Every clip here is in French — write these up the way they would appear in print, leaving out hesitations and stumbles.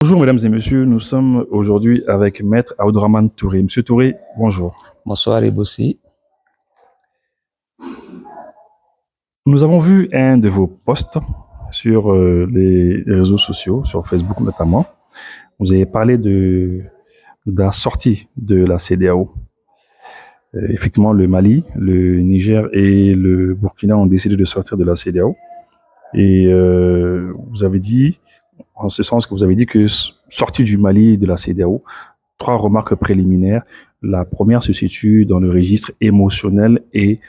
Bonjour mesdames et messieurs, nous sommes aujourd'hui avec Maître Abdourahmane Touré. Monsieur Touré, bonjour. Bonsoir Ebossi. Nous avons vu un de vos posts sur les réseaux sociaux, sur Facebook notamment. Vous avez parlé de la sortie de la CEDEAO. Effectivement, le Mali, le Niger et le Burkina ont décidé de sortir de la CEDEAO. Et vous avez dit, en ce sens que vous avez dit que sortie du Mali de la CEDEAO, 3 remarques préliminaires. La première se situe dans le registre émotionnel et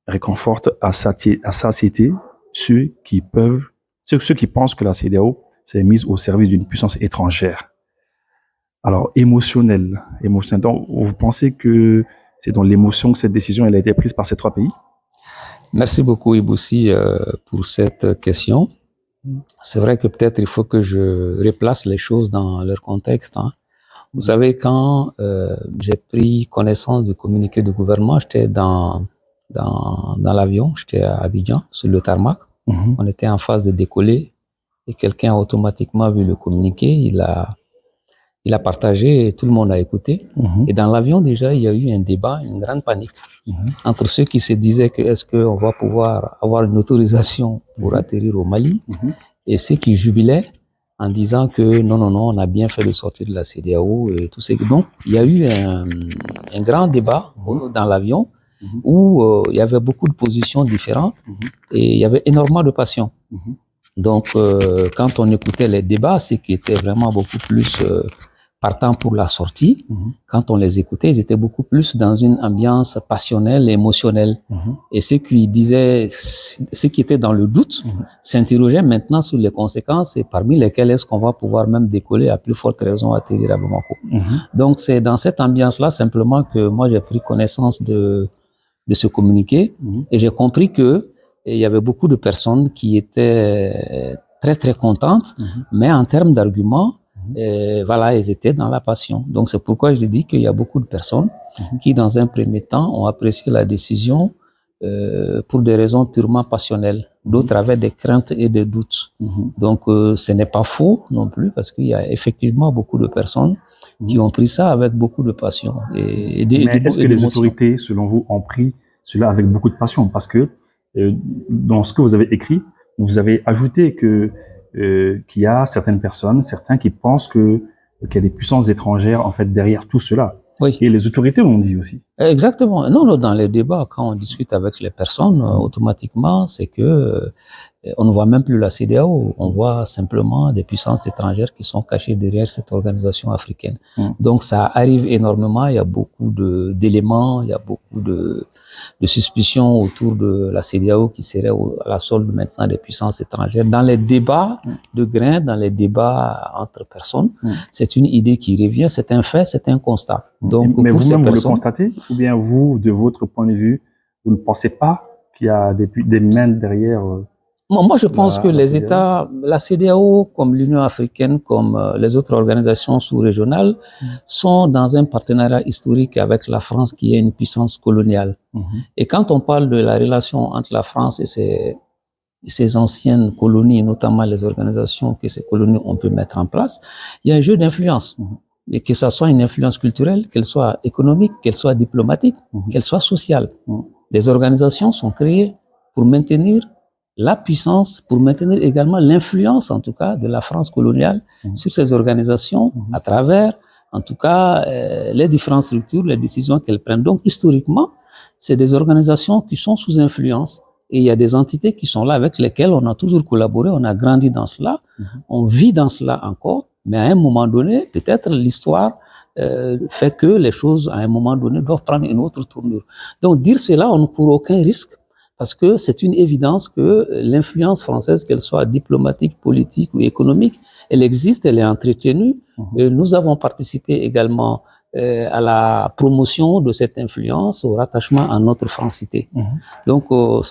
réconforte à satiété ceux qui pensent que la CEDEAO s'est mise au service d'une puissance étrangère. Alors, émotionnel. Donc, vous pensez que c'est dans l'émotion que cette décision elle a été prise par ces 3 pays? Merci beaucoup Ebossi pour cette question. C'est vrai que peut-être il faut que je replace les choses dans leur contexte. Vous savez, quand j'ai pris connaissance du communiqué du gouvernement, j'étais dans l'avion, j'étais à Abidjan, sur le tarmac. On était en phase de décoller et quelqu'un a automatiquement vu le communiqué, il a partagé et tout le monde a écouté. Et dans l'avion, déjà, il y a eu un débat, une grande panique entre ceux qui se disaient que est-ce qu'on va pouvoir avoir une autorisation pour atterrir au Mali et ceux qui jubilaient en disant que non, on a bien fait de sortir de la CEDEAO et tout ça. Donc, il y a eu un grand débat dans l'avion où il y avait beaucoup de positions différentes et il y avait énormément de passion. Donc, quand on écoutait les débats, ceux qui étaient vraiment beaucoup plus partant pour la sortie, quand on les écoutait, ils étaient beaucoup plus dans une ambiance passionnelle, émotionnelle. Et ceux qui disaient, ceux qui étaient dans le doute, s'interrogeaient maintenant sur les conséquences et parmi lesquelles est-ce qu'on va pouvoir même décoller à plus forte raison atterrir à Bamako. Donc c'est dans cette ambiance-là simplement que moi j'ai pris connaissance de ce communiqué et j'ai compris que il y avait beaucoup de personnes qui étaient très très contentes, mais en termes d'arguments, voilà, ils étaient dans la passion. Donc c'est pourquoi je dis qu'il y a beaucoup de personnes qui, dans un premier temps, ont apprécié la décision pour des raisons purement passionnelles. D'autres avaient des craintes et des doutes. Donc ce n'est pas faux non plus, parce qu'il y a effectivement beaucoup de personnes qui ont pris ça avec beaucoup de passion. Mais est-ce que les autorités, selon vous, ont pris cela avec beaucoup de passion? Parce que dans ce que vous avez écrit, vous avez ajouté que qu'il y a certaines personnes, certains qui pensent qu'il y a des puissances étrangères en fait derrière tout cela. Oui. Et les autorités l'ont dit aussi. Exactement. Non, dans les débats, quand on discute avec les personnes, automatiquement, c'est que on ne voit même plus la CEDEAO. On voit simplement des puissances étrangères qui sont cachées derrière cette organisation africaine. Donc, ça arrive énormément. Il y a beaucoup d'éléments, il y a beaucoup de suspicions autour de la CEDEAO qui serait à la solde maintenant des puissances étrangères. Dans les débats de grains, dans les débats entre personnes, c'est une idée qui revient, c'est un fait, c'est un constat. Donc, mais vous-même, vous le constatez? Ou bien vous, de votre point de vue, vous ne pensez pas qu'il y a des mains derrière moi, je pense que les États, la CEDEAO, comme l'Union africaine, comme les autres organisations sous-régionales, sont dans un partenariat historique avec la France, qui est une puissance coloniale. Et quand on parle de la relation entre la France et ces anciennes colonies, notamment les organisations que ces colonies ont pu mettre en place, il y a un jeu d'influence. Et que ça soit une influence culturelle, qu'elle soit économique, qu'elle soit diplomatique, qu'elle soit sociale. Les organisations sont créées pour maintenir la puissance, pour maintenir également l'influence, en tout cas, de la France coloniale sur ces organisations à travers, en tout cas, les différentes structures, les décisions qu'elles prennent. Donc, historiquement, c'est des organisations qui sont sous influence. Et il y a des entités qui sont là avec lesquelles on a toujours collaboré, on a grandi dans cela, on vit dans cela encore. Mais à un moment donné, peut-être l'histoire fait que les choses, à un moment donné, doivent prendre une autre tournure. Donc, dire cela, on ne court aucun risque, parce que c'est une évidence que l'influence française, qu'elle soit diplomatique, politique ou économique, elle existe, elle est entretenue. Et nous avons participé également à la promotion de cette influence, au rattachement à notre francité. Donc,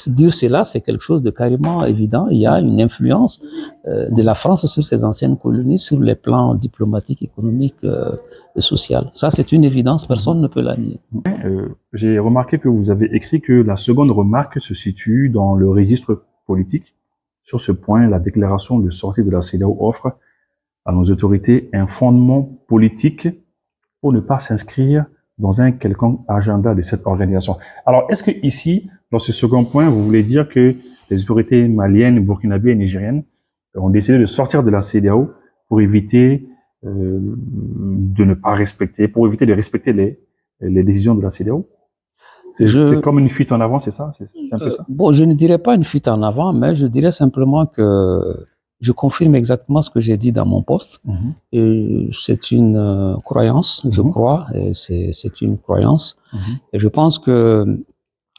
dire cela, c'est quelque chose de carrément évident. Il y a une influence de la France sur ses anciennes colonies, sur les plans diplomatiques, économiques et social. Ça, c'est une évidence, personne ne peut la nier. J'ai remarqué que vous avez écrit que la seconde remarque se situe dans le registre politique. Sur ce point, la déclaration de sortie de la CEDEAO offre à nos autorités un fondement politique pour ne pas s'inscrire dans un quelconque agenda de cette organisation. Alors, est-ce que ici, dans ce second point, vous voulez dire que les autorités maliennes, burkinabées et nigériennes ont décidé de sortir de la CEDEAO pour éviter de ne pas respecter, pour éviter de respecter les décisions de la CEDEAO? C'est comme une fuite en avant, c'est ça? C'est un peu ça? Bon, je ne dirais pas une fuite en avant, mais je dirais simplement que je confirme exactement ce que j'ai dit dans mon poste. Et c'est une croyance, je crois, et c'est une croyance. Et je pense que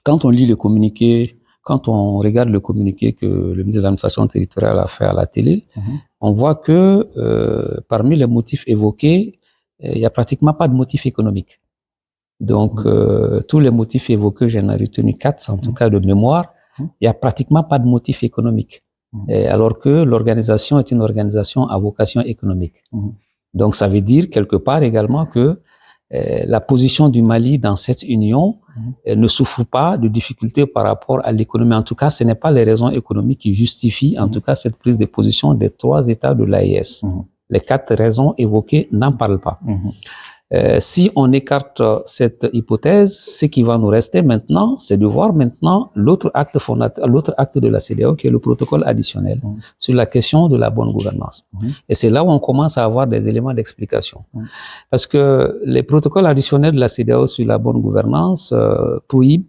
quand on lit le communiqué, quand on regarde le communiqué que le ministre de l'administration territoriale a fait à la télé, on voit que parmi les motifs évoqués, il n'y a pratiquement pas de motif économique. Donc, tous les motifs évoqués, j'en ai retenu 4, en tout cas de mémoire, il n'y a pratiquement pas de motif économique. Alors que l'organisation est une organisation à vocation économique. Donc, ça veut dire quelque part également que la position du Mali dans cette union ne souffre pas de difficultés par rapport à l'économie. En tout cas, ce n'est pas les raisons économiques qui justifient, en tout cas, cette prise de position des 3 États de l'AES. Les 4 raisons évoquées n'en parlent pas. Si on écarte cette hypothèse, ce qui va nous rester maintenant, c'est de voir maintenant l'autre acte fondateur, l'autre acte de la CEDEAO, qui est le protocole additionnel sur la question de la bonne gouvernance. Et c'est là où on commence à avoir des éléments d'explication. Parce que les protocoles additionnels de la CEDEAO sur la bonne gouvernance prohibent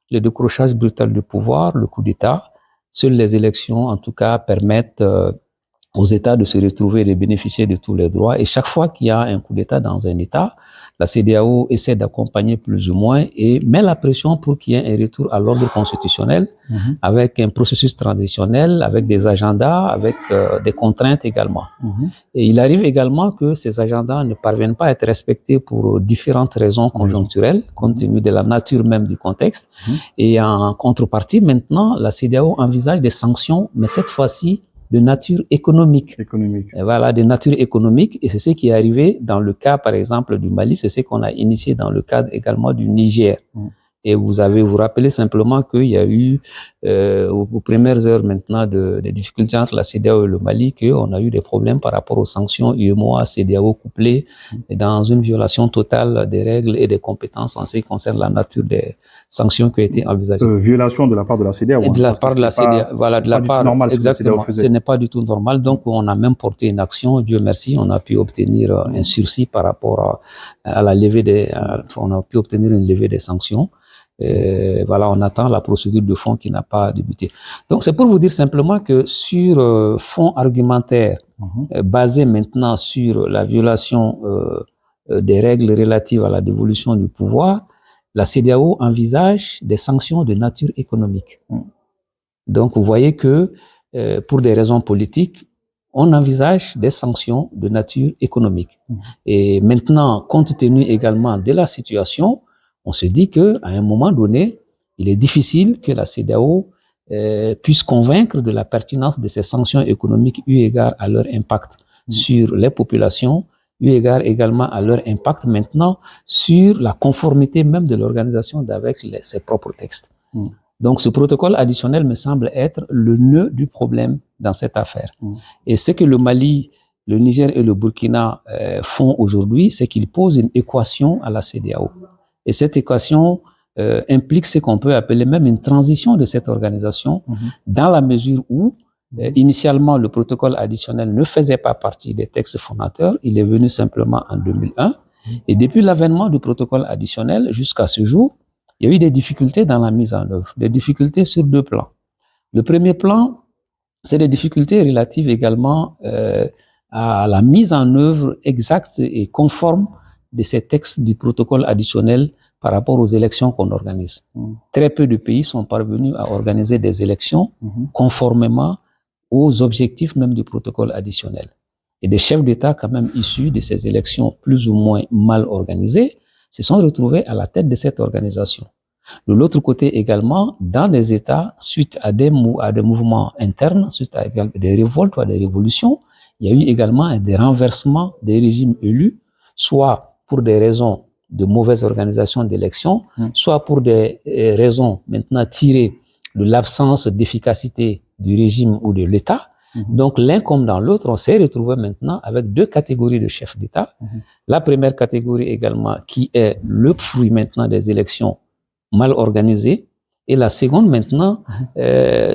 le décrochage brutal du pouvoir, le coup d'État. Seules les élections, en tout cas, permettent aux États de se retrouver et de bénéficier de tous les droits. Et chaque fois qu'il y a un coup d'État dans un État, la CEDEAO essaie d'accompagner plus ou moins et met la pression pour qu'il y ait un retour à l'ordre constitutionnel avec un processus transitionnel, avec des agendas, avec des contraintes également. Et il arrive également que ces agendas ne parviennent pas à être respectés pour différentes raisons conjoncturelles, compte tenu de la nature même du contexte. Et en contrepartie, maintenant, la CEDEAO envisage des sanctions, mais cette fois-ci, de nature économique. Et voilà, de nature économique. Et c'est ce qui est arrivé dans le cas, par exemple, du Mali. C'est ce qu'on a initié dans le cadre également du Niger. Et vous rappelez simplement qu'il y a eu, aux premières heures maintenant des difficultés entre la CEDEAO et le Mali, qu'on a eu des problèmes par rapport aux sanctions UEMOA, CEDEAO couplées, et dans une violation totale des règles et des compétences en ce qui concerne la nature des sanctions qui ont été envisagées. Violation de la part de la CEDEAO. Et de la part de la CEDEAO, voilà, de la part, exactement. Ce n'est pas du tout normal. Donc, on a même porté une action. Dieu merci, on a pu obtenir un sursis par rapport à la levée on a pu obtenir une levée des sanctions. Voilà, on attend la procédure de fond qui n'a pas débuté. Donc, c'est pour vous dire simplement que sur fond argumentaire, basé maintenant sur la violation des règles relatives à la dévolution du pouvoir, la CEDEAO envisage des sanctions de nature économique. Donc, vous voyez que pour des raisons politiques, on envisage des sanctions de nature économique. Et maintenant, compte tenu également de la situation, on se dit qu'à un moment donné, il est difficile que la CEDEAO puisse convaincre de la pertinence de ces sanctions économiques eu égard à leur impact sur les populations, eu égard également à leur impact maintenant sur la conformité même de l'organisation avec ses propres textes. Donc ce protocole additionnel me semble être le nœud du problème dans cette affaire. Et ce que le Mali, le Niger et le Burkina font aujourd'hui, c'est qu'ils posent une équation à la CEDEAO. Et cette équation implique ce qu'on peut appeler même une transition de cette organisation dans la mesure où initialement le protocole additionnel ne faisait pas partie des textes fondateurs, il est venu simplement en 2001 et depuis l'avènement du protocole additionnel jusqu'à ce jour, il y a eu des difficultés dans la mise en œuvre, des difficultés sur 2 plans. Le premier plan, c'est des difficultés relatives également à la mise en œuvre exacte et conforme de ces textes du protocole additionnel par rapport aux élections qu'on organise. Très peu de pays sont parvenus à organiser des élections conformément aux objectifs même du protocole additionnel. Et des chefs d'État quand même issus de ces élections plus ou moins mal organisées se sont retrouvés à la tête de cette organisation. De l'autre côté également, dans les États, suite à des mouvements internes, suite à des révoltes ou à des révolutions, il y a eu également des renversements des régimes élus, soit pour des raisons de mauvaise organisation d'élections, soit pour des raisons maintenant tirées de l'absence d'efficacité du régime ou de l'État, Donc, l'un comme dans l'autre, on s'est retrouvé maintenant avec deux catégories de chefs d'État. La première catégorie également, qui est le fruit maintenant des élections mal organisées, et la seconde maintenant,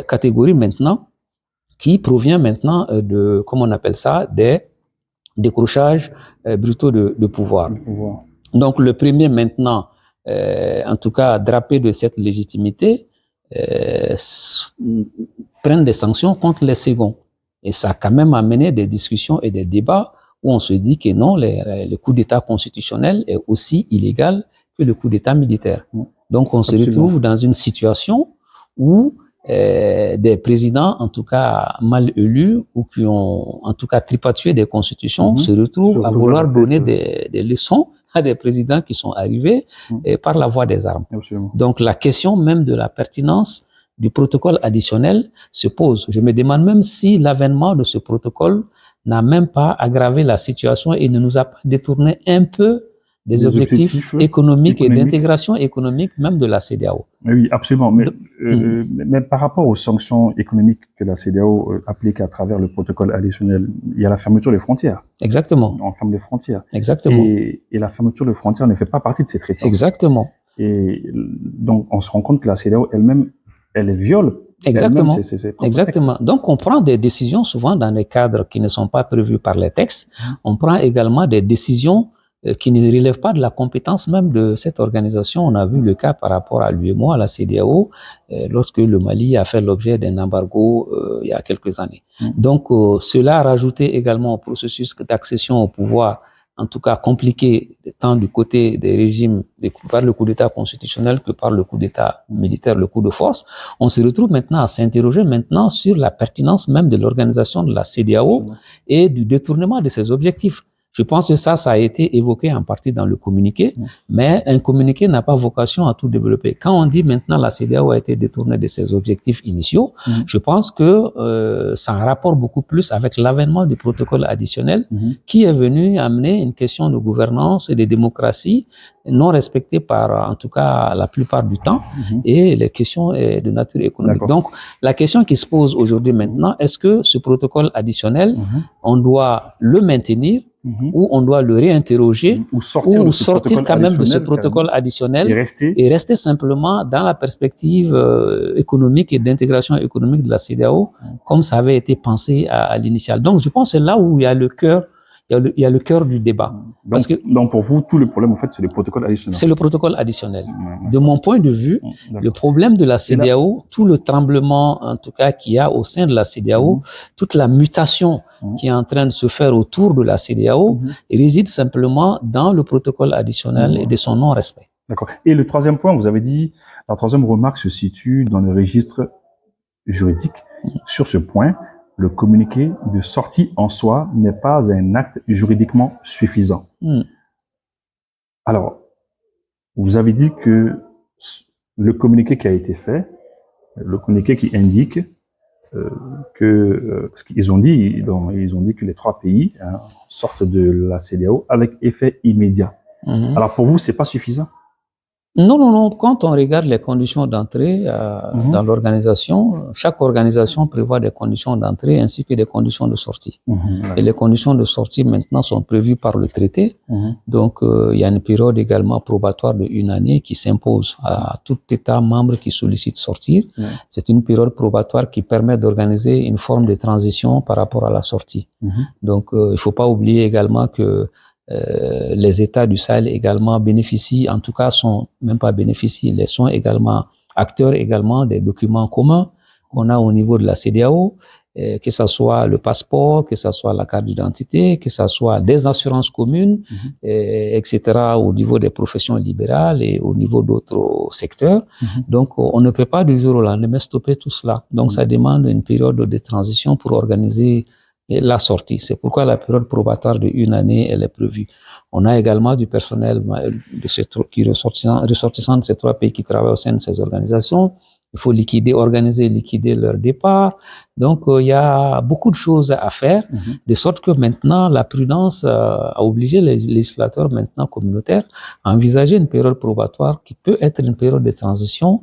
catégorie maintenant, qui provient maintenant de, comment on appelle ça, des décrochages brutaux de pouvoir. Donc, le premier maintenant, en tout cas drapé de cette légitimité, prennent des sanctions contre les seconds. Et ça a quand même amené des discussions et des débats où on se dit que non, le coup d'État constitutionnel est aussi illégal que le coup d'État militaire. Donc, on se retrouve dans une situation où des présidents, en tout cas mal élus, ou qui ont en tout cas tripatoué des constitutions, se retrouvent à vouloir donner des leçons à des présidents qui sont arrivés par la voie des armes. Donc la question même de la pertinence du protocole additionnel se pose. Je me demande même si l'avènement de ce protocole n'a même pas aggravé la situation et ne nous a pas détourné un peu des objectifs économiques et d'intégration économique même de la CEDEAO. Oui, absolument. Mais par rapport aux sanctions économiques que la CEDEAO applique à travers le protocole additionnel, il y a la fermeture des frontières. Exactement. On ferme les frontières. Exactement. Et la fermeture des frontières ne fait pas partie de ces traités. Exactement. Et donc, on se rend compte que la CEDEAO elle-même, elle viole. Exactement. Exactement. Donc, on prend des décisions souvent dans des cadres qui ne sont pas prévus par les textes. On prend également des décisions qui ne relèvent pas de la compétence même de cette organisation. On a vu le cas par rapport à l'UEMOA, à la CEDEAO, lorsque le Mali a fait l'objet d'un embargo il y a quelques années. Donc, cela a rajouté également au processus d'accession au pouvoir, en tout cas compliqué tant du côté des régimes par le coup d'État constitutionnel que par le coup d'État militaire, le coup de force. On se retrouve maintenant à s'interroger maintenant sur la pertinence même de l'organisation de la CEDEAO et du détournement de ses objectifs. Je pense que ça a été évoqué en partie dans le communiqué, mais un communiqué n'a pas vocation à tout développer. Quand on dit maintenant la CEDEAO a été détournée de ses objectifs initiaux, je pense que ça a un rapport beaucoup plus avec l'avènement du protocole additionnel qui est venu amener une question de gouvernance et de démocratie non respectée par, en tout cas, la plupart du temps, et les questions de nature économique. Donc, la question qui se pose aujourd'hui maintenant, est-ce que ce protocole additionnel, on doit le maintenir ou on doit le réinterroger ou sortir quand même de ce protocole additionnel et rester simplement dans la perspective économique et d'intégration économique de la CEDEAO comme ça avait été pensé à l'initial. Donc, je pense que c'est là où il y a le cœur. Il y a le cœur du débat. Donc, pour vous, tout le problème, en fait, c'est le protocole additionnel. C'est le protocole additionnel. De mon point de vue, le problème de la CEDEAO, tout le tremblement, en tout cas, qu'il y a au sein de la CEDEAO, toute la mutation qui est en train de se faire autour de la CEDEAO, réside simplement dans le protocole additionnel et de son non-respect. D'accord. Et le troisième point, vous avez dit, la troisième remarque se situe dans le registre juridique. Sur ce point, le communiqué de sortie en soi n'est pas un acte juridiquement suffisant. Alors, vous avez dit que le communiqué qui a été fait, le communiqué qui indique ce qu'ils ont dit, ils ont dit que les trois pays sortent de la CEDEAO avec effet immédiat. Alors pour vous, c'est pas suffisant? Non, non, non. Quand on regarde les conditions d'entrée dans l'organisation, chaque organisation prévoit des conditions d'entrée ainsi que des conditions de sortie. Et les conditions de sortie maintenant sont prévues par le traité. Donc, il y a une période également probatoire de 1 année qui s'impose à tout État membre qui sollicite sortir. C'est une période probatoire qui permet d'organiser une forme de transition par rapport à la sortie. Donc, il faut pas oublier également que les États du Sahel également bénéficient, en tout cas ils sont également acteurs également des documents communs qu'on a au niveau de la CEDEAO, que ce soit le passeport, que ce soit la carte d'identité, que ce soit des assurances communes, etc. au niveau des professions libérales et au niveau d'autres secteurs. Donc, on ne peut pas du jour au lendemain stopper tout cela. Donc, ça demande une période de transition pour organiser la sortie. C'est pourquoi la période probatoire de 1 année, elle est prévue. On a également du personnel ressortissant de ces 3 pays qui travaillent au sein de ces organisations. Il faut liquider leur départ. Donc, il y a beaucoup de choses à faire, de sorte que maintenant, la prudence a obligé les législateurs maintenant communautaires à envisager une période probatoire qui peut être une période de transition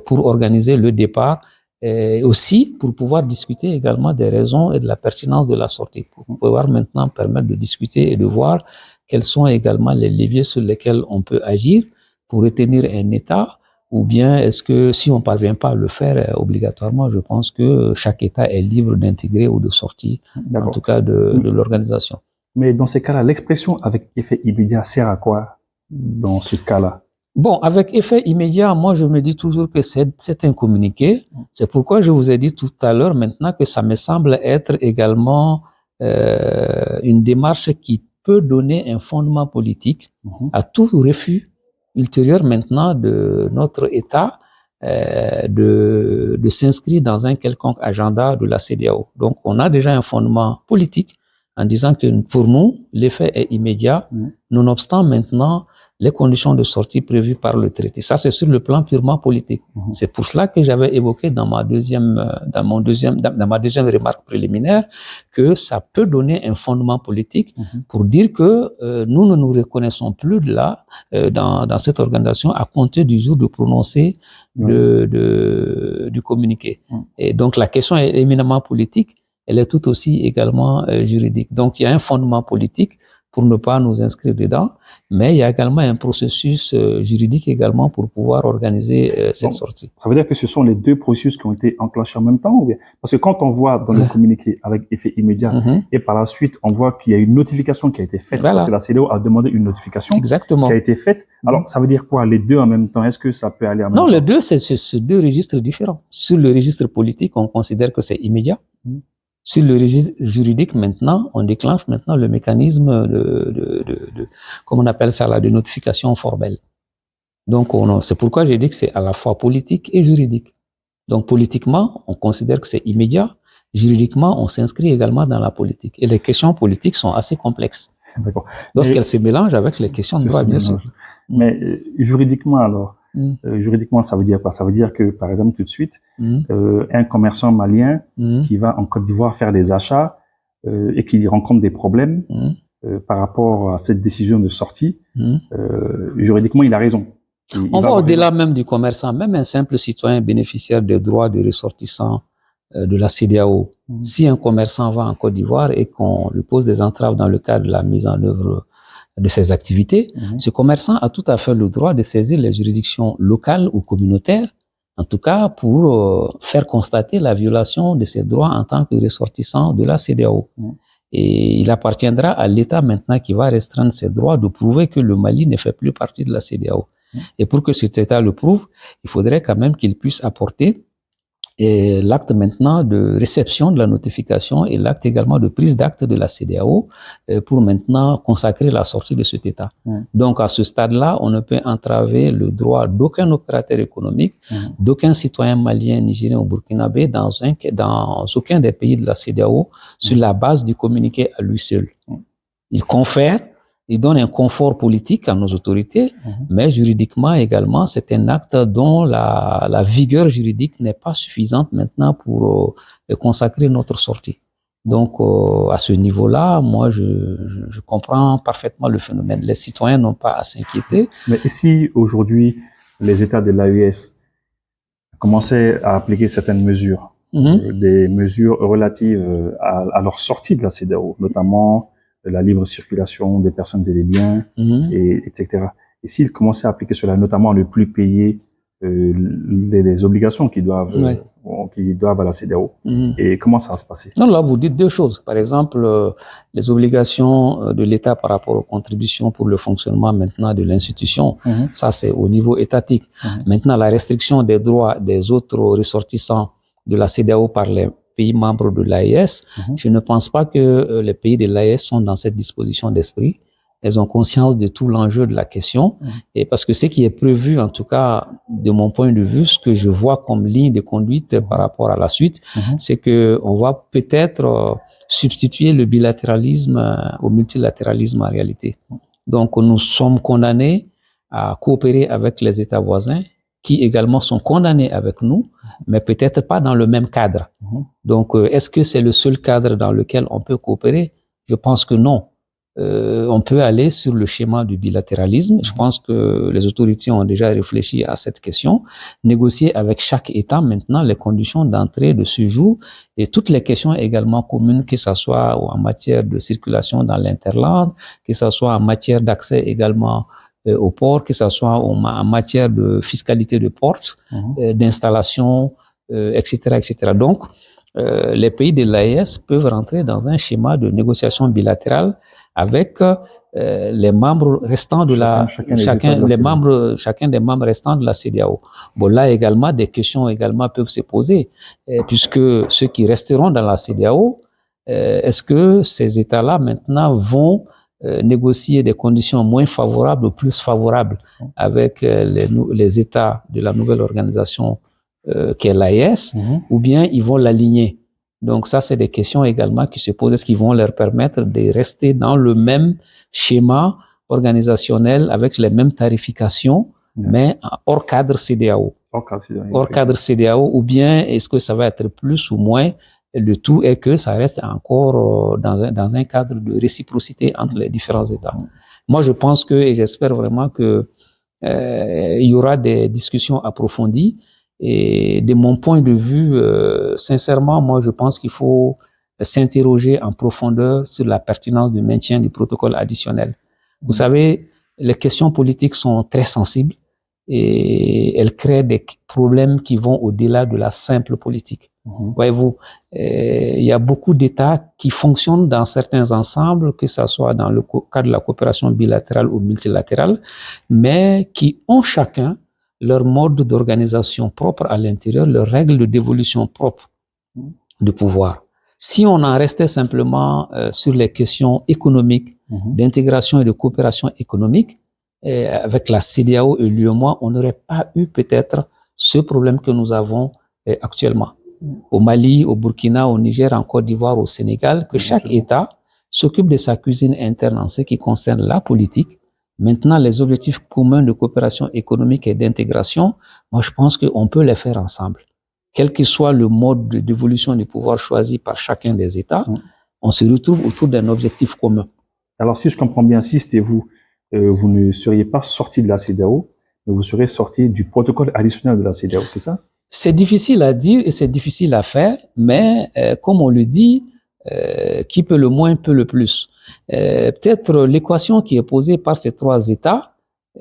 pour organiser le départ et aussi pour pouvoir discuter également des raisons et de la pertinence de la sortie, pour pouvoir maintenant permettre de discuter et de voir quels sont également les leviers sur lesquels on peut agir pour retenir un État, ou bien est-ce que si on ne parvient pas à le faire obligatoirement, je pense que chaque État est libre d'intégrer ou de sortir, en tout cas de l'organisation. Mais dans ces cas-là, l'expression avec effet immédiat sert à quoi dans ce cas-là? Bon, avec effet immédiat, moi je me dis toujours que c'est un communiqué. C'est pourquoi je vous ai dit tout à l'heure maintenant que ça me semble être également une démarche qui peut donner un fondement politique à tout refus ultérieur maintenant de notre État de s'inscrire dans un quelconque agenda de la CEDEAO. Donc on a déjà un fondement politique en disant que pour nous, l'effet est immédiat, nonobstant maintenant les conditions de sortie prévues par le traité. Ça, c'est sur le plan purement politique. C'est pour cela que j'avais évoqué dans ma deuxième remarque préliminaire que ça peut donner un fondement politique pour dire que nous ne nous reconnaissons plus de là, dans cette organisation à compter du jour de prononcer du communiqué. Et donc, la question est éminemment politique. Elle est tout aussi également juridique. Donc, il y a un fondement politique pour ne pas nous inscrire dedans, mais il y a également un processus juridique également pour pouvoir organiser cette sortie. Ça veut dire que ce sont les deux processus qui ont été enclenchés en même temps? Parce que quand on voit dans le communiqué avec effet immédiat et par la suite, on voit qu'il y a une notification qui a été faite, parce que la CEDEAO a demandé une notification qui a été faite. Alors, ça veut dire quoi, les deux en même temps? Est-ce que ça peut aller en même temps? Non, les deux, c'est deux registres différents. Sur le registre politique, on considère que c'est immédiat. Sur le registre juridique, maintenant, on déclenche maintenant le mécanisme comment on appelle ça là, de notification formelle. Donc, c'est pourquoi j'ai dit que c'est à la fois politique et juridique. Donc, politiquement, on considère que c'est immédiat. Juridiquement, on s'inscrit également dans la politique. Et les questions politiques sont assez complexes. D'accord. Lorsqu'elles se mélangent avec les questions de droit, bien sûr. Mais juridiquement, alors, juridiquement, ça veut dire quoi? Ça veut dire que, par exemple, tout de suite, un commerçant malien qui va en Côte d'Ivoire faire des achats et qui rencontre des problèmes par rapport à cette décision de sortie, juridiquement, il a raison. On va au-delà même du commerçant, même un simple citoyen bénéficiaire des droits de ressortissant de la CEDEAO. Si un commerçant va en Côte d'Ivoire et qu'on lui pose des entraves dans le cadre de la mise en œuvre de ses activités, ce commerçant a tout à fait le droit de saisir les juridictions locales ou communautaires, en tout cas pour faire constater la violation de ses droits en tant que ressortissant de la CEDEAO. Et il appartiendra à l'État maintenant qui va restreindre ses droits de prouver que le Mali ne fait plus partie de la CEDEAO. Et pour que cet État le prouve, il faudrait quand même qu'il puisse apporter l'acte maintenant de réception de la notification et l'acte également de prise d'acte de la CEDEAO pour maintenant consacrer la sortie de cet État. Donc à ce stade-là, on ne peut entraver le droit d'aucun opérateur économique, d'aucun citoyen malien, nigérien ou burkinabé dans aucun des pays de la CEDEAO sur la base du communiqué à lui seul. Il confère, il donne un confort politique à nos autorités, mais juridiquement également, c'est un acte dont la vigueur juridique n'est pas suffisante maintenant pour consacrer notre sortie. Donc, à ce niveau-là, moi, je comprends parfaitement le phénomène. Les citoyens n'ont pas à s'inquiéter. Mais si aujourd'hui, les États de l'AES commençaient à appliquer certaines mesures, des mesures relatives à leur sortie de la CEDEAO, notamment la libre circulation des personnes et des biens, etc. Et s'ils commençaient à appliquer cela, notamment à ne plus payer les obligations qu'ils doivent à la CEDEAO, et comment ça va se passer? Non, là, vous dites deux choses. Par exemple, les obligations de l'État par rapport aux contributions pour le fonctionnement maintenant de l'institution, ça c'est au niveau étatique. Maintenant, la restriction des droits des autres ressortissants de la CEDEAO par les pays membres de l'AES, je ne pense pas que les pays de l'AES sont dans cette disposition d'esprit. Elles ont conscience de tout l'enjeu de la question. Et parce que ce qui est prévu, en tout cas, de mon point de vue, ce que je vois comme ligne de conduite par rapport à la suite, c'est que on va peut-être substituer le bilatéralisme au multilatéralisme en réalité. Donc, nous sommes condamnés à coopérer avec les États voisins qui également sont condamnés avec nous, mais peut-être pas dans le même cadre. Donc, est-ce que c'est le seul cadre dans lequel on peut coopérer? Je pense que non. on peut aller sur le schéma du bilatéralisme. Je pense que les autorités ont déjà réfléchi à cette question. Négocier avec chaque État maintenant les conditions d'entrée, de séjour et toutes les questions également communes, que ce soit en matière de circulation dans l'interland, que ce soit en matière d'accès également au port, que ce soit en matière de fiscalité de porte, d'installation, etc., etc. Donc, les pays de l'AES peuvent rentrer dans un schéma de négociation bilatérale avec les membres restants de chacun des membres restants de la CEDEAO. Bon, là également, des questions également peuvent se poser, puisque ceux qui resteront dans la CEDEAO, est-ce que ces États-là maintenant vont négocier des conditions moins favorables ou plus favorables avec les États de la nouvelle organisation qu'est l'AES, ou bien ils vont l'aligner. Donc ça, c'est des questions également qui se posent. Est-ce qu'ils vont leur permettre de rester dans le même schéma organisationnel avec les mêmes tarifications, mais hors cadre CEDEAO? Hors cadre CEDEAO, ou bien est-ce que ça va être plus ou moins? Le tout est que ça reste encore dans un cadre de réciprocité entre les différents États. Moi, je pense que, et j'espère vraiment que il y aura des discussions approfondies. Et de mon point de vue, sincèrement, moi, je pense qu'il faut s'interroger en profondeur sur la pertinence du maintien du protocole additionnel. Vous savez, les questions politiques sont très sensibles et elles créent des problèmes qui vont au-delà de la simple politique. Voyez-vous, il y a beaucoup d'États qui fonctionnent dans certains ensembles, que ce soit dans le cadre de la coopération bilatérale ou multilatérale, mais qui ont chacun leur mode d'organisation propre à l'intérieur, leurs règles de dévolution propres de pouvoir. Si on en restait simplement sur les questions économiques, d'intégration et de coopération économique, avec la CEDEAO et l'UEMOA, on n'aurait pas eu peut-être ce problème que nous avons actuellement. Au Mali, au Burkina, au Niger, en Côte d'Ivoire, au Sénégal, que chaque État s'occupe de sa cuisine interne en ce qui concerne la politique. Maintenant, les objectifs communs de coopération économique et d'intégration, moi, je pense qu'on peut les faire ensemble. Quel que soit le mode de dévolution du pouvoir choisi par chacun des États, on se retrouve autour d'un objectif commun. Alors, si je comprends bien, vous ne seriez pas sorti de la CEDEAO, mais vous serez sorti du protocole additionnel de la CEDEAO, c'est ça? C'est difficile à dire et c'est difficile à faire, mais comme on le dit, qui peut le moins peut le plus. Peut-être l'équation qui est posée par ces trois États,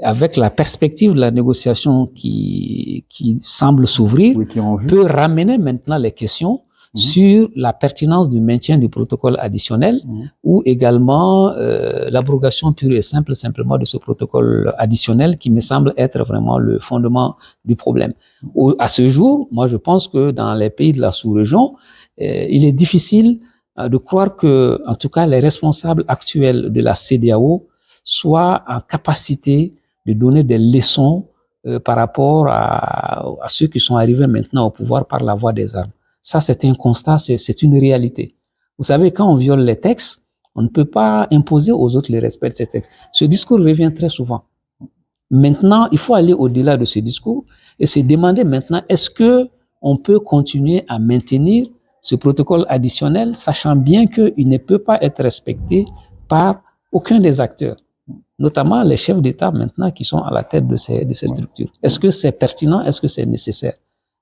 avec la perspective de la négociation qui semble s'ouvrir, peut ramener maintenant les questions sur la pertinence du maintien du protocole additionnel ou également l'abrogation pure et simple simplement de ce protocole additionnel qui me semble être vraiment le fondement du problème. À ce jour, moi je pense que dans les pays de la sous-région, il est difficile de croire que, en tout cas, les responsables actuels de la CEDEAO soient en capacité de donner des leçons par rapport à ceux qui sont arrivés maintenant au pouvoir par la voie des armes. Ça, c'est un constat, c'est une réalité. Vous savez, quand on viole les textes, on ne peut pas imposer aux autres le respect de ces textes. Ce discours revient très souvent. Maintenant, il faut aller au-delà de ce discours et se demander maintenant, est-ce que on peut continuer à maintenir ce protocole additionnel, sachant bien qu'il ne peut pas être respecté par aucun des acteurs, notamment les chefs d'État maintenant qui sont à la tête de ces structures. Est-ce que c'est pertinent? Est-ce que c'est nécessaire?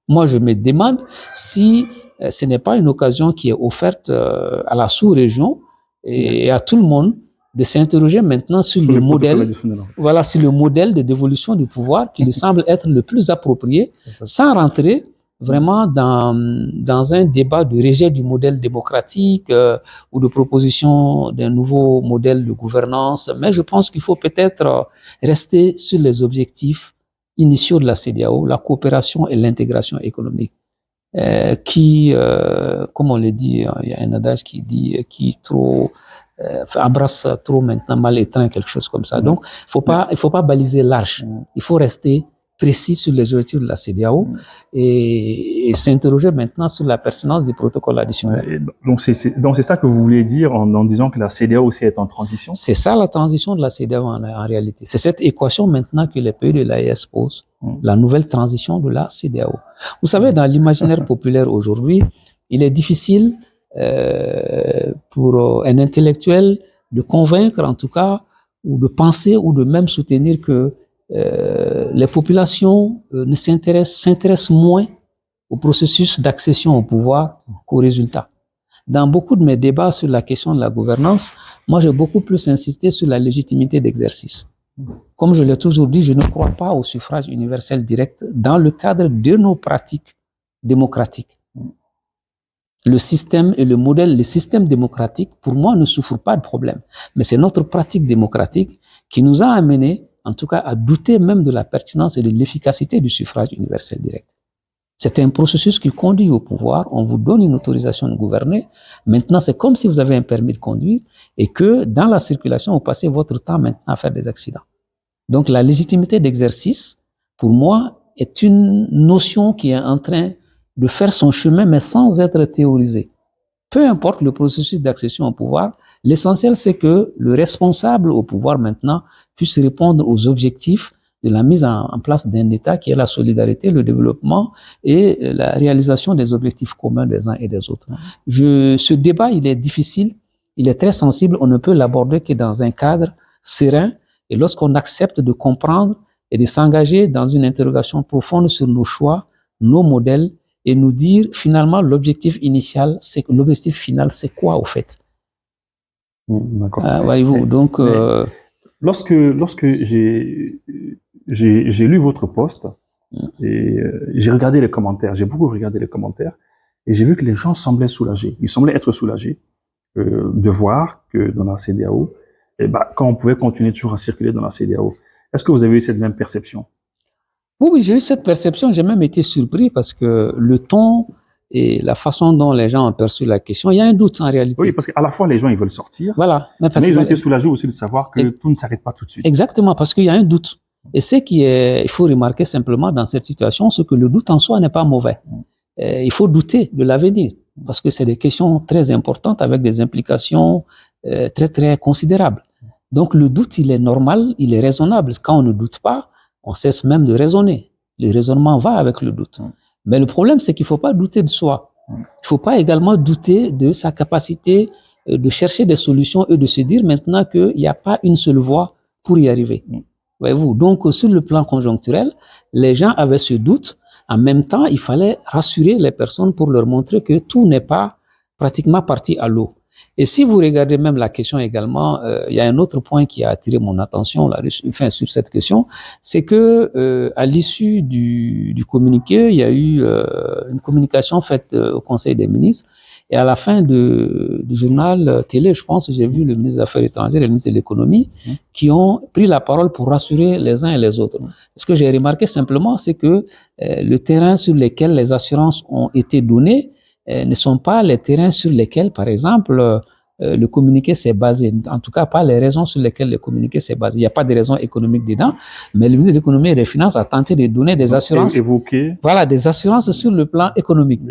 Moi, je me demande si ce n'est pas une occasion qui est offerte à la sous-région et à tout le monde de s'interroger maintenant sur le modèle, voilà, sur le modèle de dévolution du pouvoir qui lui semble être le plus approprié, sans rentrer vraiment dans un débat de rejet du modèle démocratique ou de proposition d'un nouveau modèle de gouvernance. Mais je pense qu'il faut peut-être rester sur les objectifs initiaux de la CEDEAO, la coopération et l'intégration économique, qui, comme on le dit, il y a un adage qui dit qui trop embrasse trop maintenant mal étreint, quelque chose comme ça. Donc, il faut pas baliser large. Il faut rester précis sur les objectifs de la CEDEAO et s'interroger maintenant sur la pertinence du protocole additionnel. Donc c'est ça que vous voulez dire en disant que la CEDEAO aussi est en transition? C'est ça la transition de la CEDEAO en réalité. C'est cette équation maintenant que les pays de l'AES posent, la nouvelle transition de la CEDEAO. Vous savez, dans l'imaginaire populaire aujourd'hui, il est difficile pour un intellectuel de convaincre en tout cas, ou de penser ou de même soutenir que les populations s'intéressent moins au processus d'accession au pouvoir qu'aux résultats. Dans beaucoup de mes débats sur la question de la gouvernance, moi j'ai beaucoup plus insisté sur la légitimité d'exercice. Comme je l'ai toujours dit, je ne crois pas au suffrage universel direct dans le cadre de nos pratiques démocratiques. Le système et le système démocratique, pour moi, ne souffre pas de problème. Mais c'est notre pratique démocratique qui nous a amenés, en tout cas, à douter même de la pertinence et de l'efficacité du suffrage universel direct. C'est un processus qui conduit au pouvoir. On vous donne une autorisation de gouverner. Maintenant, c'est comme si vous avez un permis de conduire et que dans la circulation, vous passez votre temps maintenant à faire des accidents. Donc, la légitimité d'exercice, pour moi, est une notion qui est en train de faire son chemin, mais sans être théorisée. Peu importe le processus d'accession au pouvoir, l'essentiel, c'est que le responsable au pouvoir maintenant puisse répondre aux objectifs de la mise en place d'un État qui est la solidarité, le développement et la réalisation des objectifs communs des uns et des autres. Ce débat, il est difficile, il est très sensible, on ne peut l'aborder que dans un cadre serein et lorsqu'on accepte de comprendre et de s'engager dans une interrogation profonde sur nos choix, nos modèles et nous dire finalement l'objectif final, c'est quoi au fait? D'accord. Voyez-vous, donc... Lorsque j'ai lu votre post et j'ai regardé les commentaires, j'ai beaucoup regardé les commentaires et j'ai vu que les gens semblaient soulagés. Ils semblaient être soulagés de voir que dans la CEDEAO, quand on pouvait continuer toujours à circuler dans la CEDEAO. Est-ce que vous avez eu cette même perception? Oui, j'ai eu cette perception. J'ai même été surpris parce que le ton et la façon dont les gens ont perçu la question, il y a un doute en réalité. Oui, parce qu'à la fois, les gens, ils veulent sortir. Voilà. Mais ils ont été soulagés aussi de savoir que tout ne s'arrête pas tout de suite. Exactement, parce qu'il y a un doute. Et il faut remarquer simplement dans cette situation, c'est que le doute en soi n'est pas mauvais. Il faut douter de l'avenir parce que c'est des questions très importantes avec des implications très, très considérables. Donc, le doute, il est normal, il est raisonnable. Quand on ne doute pas, on cesse même de raisonner. Le raisonnement va avec le doute. Mais le problème, c'est qu'il ne faut pas douter de soi. Il ne faut pas également douter de sa capacité de chercher des solutions et de se dire maintenant qu'il n'y a pas une seule voie pour y arriver. Voyez-vous? Donc, sur le plan conjoncturel, les gens avaient ce doute. En même temps, il fallait rassurer les personnes pour leur montrer que tout n'est pas pratiquement parti à l'eau. Et si vous regardez même la question également, il y a un autre point qui a attiré mon attention sur cette question, c'est que à l'issue du communiqué, il y a eu une communication faite au Conseil des ministres. Et à la fin du journal télé, je pense, j'ai vu le ministre des Affaires étrangères et le ministre de l'Économie qui ont pris la parole pour rassurer les uns et les autres. Ce que j'ai remarqué simplement, c'est que le terrain sur lequel les assurances ont été données ne sont pas les terrains sur lesquels, par exemple, le communiqué s'est basé. En tout cas, pas les raisons sur lesquelles le communiqué s'est basé. Il n'y a pas de raisons économiques dedans, mais le ministre de l'Économie et des Finances a tenté de donner des assurances. Voilà, des assurances sur le plan économique.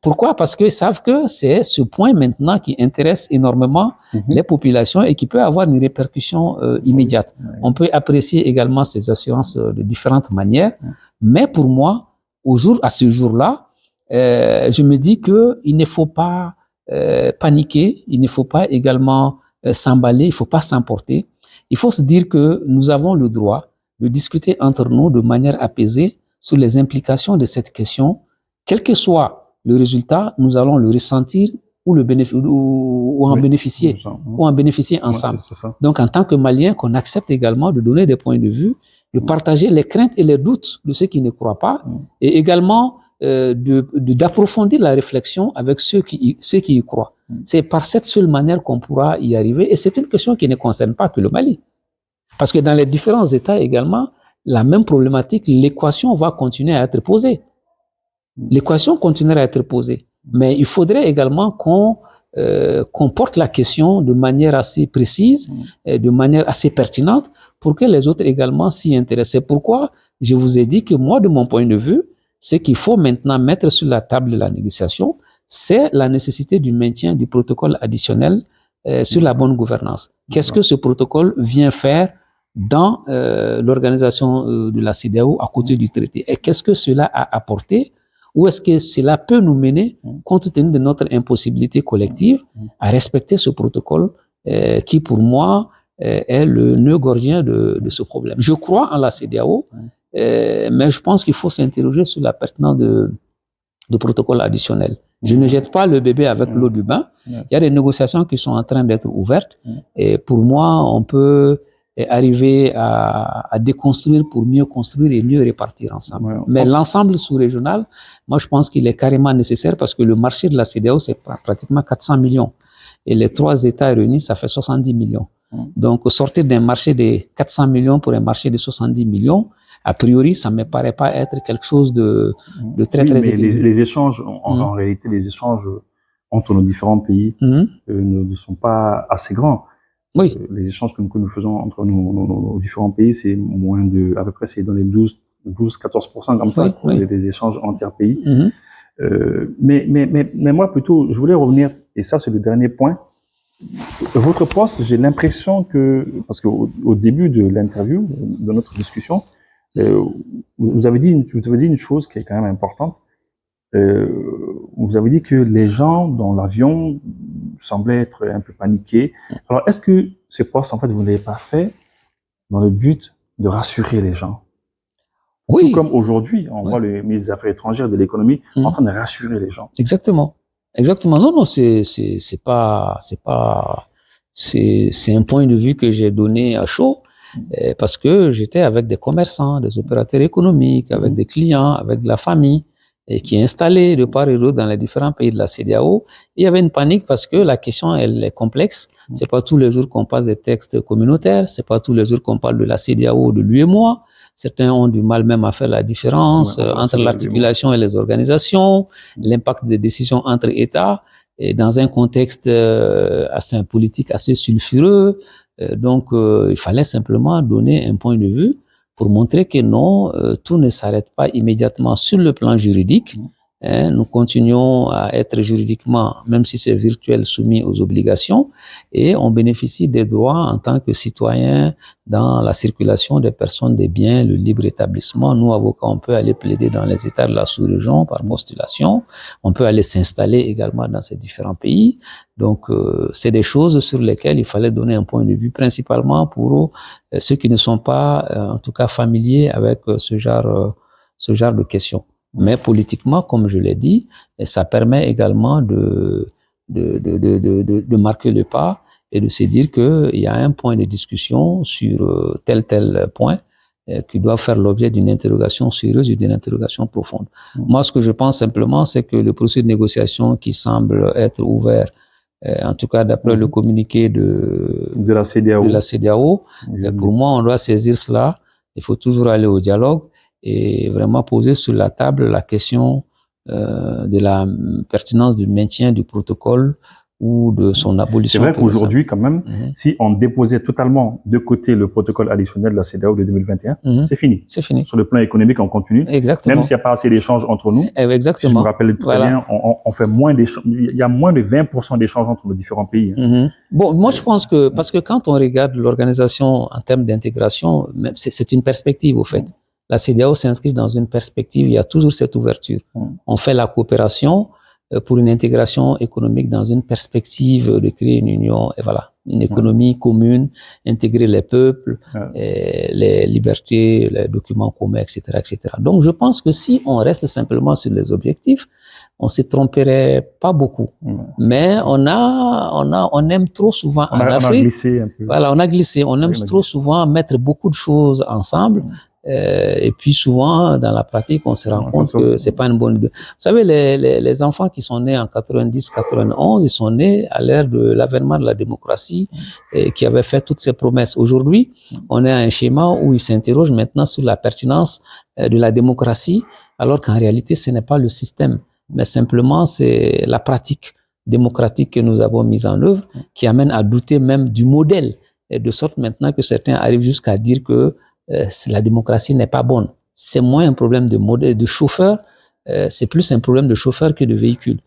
Pourquoi? Parce qu'ils savent que c'est ce point maintenant qui intéresse énormément les populations et qui peut avoir une répercussion immédiate. On peut apprécier également ces assurances de différentes manières, mais pour moi, à ce jour-là, je me dis qu'il ne faut pas paniquer, il ne faut pas également s'emballer, il ne faut pas s'emporter. Il faut se dire que nous avons le droit de discuter entre nous de manière apaisée sur les implications de cette question. Quel que soit le résultat, nous allons le ressentir ou en bénéficier, ou en bénéficier ensemble. Donc, en tant que Maliens, qu'on accepte également de donner des points de vue, de partager les craintes et les doutes de ceux qui ne croient pas, et également d'approfondir la réflexion avec ceux qui y croient. C'est par cette seule manière qu'on pourra y arriver. Et c'est une question qui ne concerne pas que le Mali. Parce que dans les différents États également, la même problématique, l'équation va continuer à être posée. L'équation continuera à être posée. Mais il faudrait également qu'on porte la question de manière assez précise, de manière assez pertinente, pour que les autres également s'y intéressent. C'est pourquoi je vous ai dit que moi, de mon point de vue, ce qu'il faut maintenant mettre sur la table de la négociation, c'est la nécessité du maintien du protocole additionnel sur la bonne gouvernance. Qu'est-ce que ce protocole vient faire dans l'organisation de la CEDEAO à côté du traité? Et qu'est-ce que cela a apporté? Où est-ce que cela peut nous mener, compte tenu de notre impossibilité collective, à respecter ce protocole qui pour moi est le nœud gordien de ce problème. Je crois en la CEDEAO, mais je pense qu'il faut s'interroger sur la pertinence de protocoles additionnels. Je ne jette pas le bébé avec l'eau du bain. Il y a des négociations qui sont en train d'être ouvertes. Et pour moi, on peut arriver à déconstruire pour mieux construire et mieux répartir ensemble. Mais l'ensemble sous-régional, moi, je pense qu'il est carrément nécessaire parce que le marché de la CEDEAO, c'est pratiquement 400 millions. Et les 3 États réunis, ça fait 70 millions. Donc, sortir d'un marché de 400 millions pour un marché de 70 millions, a priori, ça ne me paraît pas être quelque chose de très, très équilibré. Les échanges, en réalité, les échanges entre nos différents pays ne sont pas assez grands. Oui. Les échanges que nous faisons entre nos différents pays, c'est moins de, à peu près, c'est dans les 12-14% comme ça, les échanges interpays. Mais moi, plutôt, je voulais revenir, et ça, c'est le dernier point. Votre poste, j'ai l'impression que, parce qu'au début de l'interview, de notre discussion, vous avez dit une chose qui est quand même importante. Vous avez dit que les gens dans l'avion semblaient être un peu paniqués. Alors, est-ce que ce poste, en fait, vous ne l'avez pas fait dans le but de rassurer les gens? Oui. Tout comme aujourd'hui, on voit le ministre des Affaires étrangères de l'économie en train de rassurer les gens. Exactement. Exactement. Non, c'est un point de vue que j'ai donné à chaud. Parce que j'étais avec des commerçants, des opérateurs économiques, avec des clients, avec de la famille, et qui est installée de part et d'autre dans les différents pays de la CEDEAO. Il y avait une panique parce que la question, elle est complexe. C'est pas tous les jours qu'on passe des textes communautaires. C'est pas tous les jours qu'on parle de la CEDEAO, de l'UEMOA. Certains ont du mal même à faire la différence entre l'articulation et les organisations, l'impact des décisions entre États, et dans un contexte assez politique, assez sulfureux. Donc, il fallait simplement donner un point de vue pour montrer que non, tout ne s'arrête pas immédiatement sur le plan juridique. Nous continuons à être juridiquement, même si c'est virtuel, soumis aux obligations et on bénéficie des droits en tant que citoyens dans la circulation des personnes, des biens, le libre établissement. Nous, avocats, on peut aller plaider dans les États de la sous-région par postulation. On peut aller s'installer également dans ces différents pays. Donc, c'est des choses sur lesquelles il fallait donner un point de vue, principalement pour ceux qui ne sont pas, en tout cas, familiers avec ce genre de questions. Mais politiquement, comme je l'ai dit, ça permet également de marquer le pas et de se dire qu'il y a un point de discussion sur tel point qui doit faire l'objet d'une interrogation sérieuse et d'une interrogation profonde. Moi, ce que je pense simplement, c'est que le processus de négociation qui semble être ouvert, en tout cas d'après le communiqué de la CEDEAO, pour moi, on doit saisir cela. Il faut toujours aller au dialogue et vraiment poser sur la table la question de la pertinence du maintien du protocole ou de son abolition. C'est vrai qu'aujourd'hui, quand même, si on déposait totalement de côté le protocole additionnel de la CEDEAO de 2021, c'est fini. C'est fini. Sur le plan économique, on continue. Exactement. Même s'il n'y a pas assez d'échanges entre nous. Exactement. Si je me rappelle très bien, on fait moins d'échanges. Il y a moins de 20% d'échanges entre nos différents pays. Bon, moi, je pense que, parce que quand on regarde l'organisation en termes d'intégration, c'est une perspective, au fait. La CEDEAO s'inscrit dans une perspective, il y a toujours cette ouverture. On fait la coopération pour une intégration économique dans une perspective de créer une union, et voilà, une économie commune, intégrer les peuples, les libertés, les documents communs, etc., etc. Donc, je pense que si on reste simplement sur les objectifs, on se tromperait pas beaucoup. Mais on aime trop souvent en Afrique. On a glissé un peu. Voilà, on a glissé. On aime trop souvent mettre beaucoup de choses ensemble. Et puis souvent, dans la pratique, on se rend compte que c'est pas une bonne idée. Vous savez, les enfants qui sont nés en 90, 91, ils sont nés à l'ère de l'avènement de la démocratie et qui avaient fait toutes ces promesses. Aujourd'hui, on est à un schéma où ils s'interrogent maintenant sur la pertinence de la démocratie, alors qu'en réalité, ce n'est pas le système, mais simplement c'est la pratique démocratique que nous avons mise en œuvre qui amène à douter même du modèle, et de sorte maintenant que certains arrivent jusqu'à dire que la démocratie n'est pas bonne. C'est moins un problème de modèle de chauffeur, c'est plus un problème de chauffeur que de véhicule.